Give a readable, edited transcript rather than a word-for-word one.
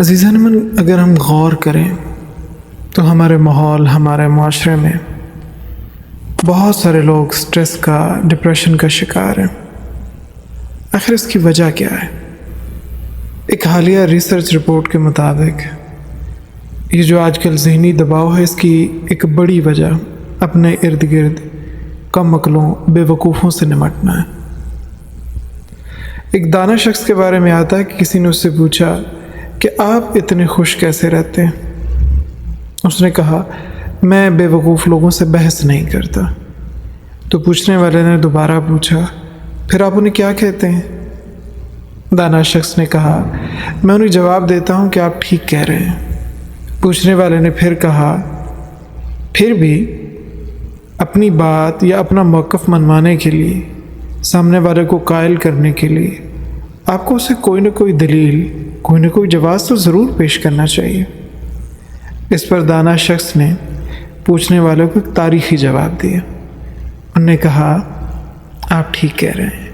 عزیزان من، اگر ہم غور کریں تو ہمارے ماحول، ہمارے معاشرے میں بہت سارے لوگ سٹریس کا، ڈپریشن کا شکار ہیں۔ آخر اس کی وجہ کیا ہے؟ ایک حالیہ ریسرچ رپورٹ کے مطابق یہ جو آج کل ذہنی دباؤ ہے، اس کی ایک بڑی وجہ اپنے ارد گرد کم عقلوں، بے وقوفوں سے نمٹنا ہے۔ ایک دانا شخص کے بارے میں آتا ہے کہ کسی نے اس سے پوچھا کہ آپ اتنے خوش کیسے رہتے ہیں؟ اس نے کہا، میں بے وقوف لوگوں سے بحث نہیں کرتا۔ تو پوچھنے والے نے دوبارہ پوچھا، پھر آپ انہیں کیا کہتے ہیں؟ دانا شخص نے کہا، میں انہیں جواب دیتا ہوں کہ آپ ٹھیک کہہ رہے ہیں۔ پوچھنے والے نے پھر کہا، پھر بھی اپنی بات یا اپنا موقف منوانے کے لیے، سامنے والے کو قائل کرنے کے لیے آپ کو اسے کوئی نہ کوئی دلیل، کوئی نہ کوئی جواز تو ضرور پیش کرنا چاہیے۔ اس پر دانا شخص نے پوچھنے والے کو ایک تاریخی جواب دیا۔ انہوں نے کہا، آپ ٹھیک کہہ رہے ہیں۔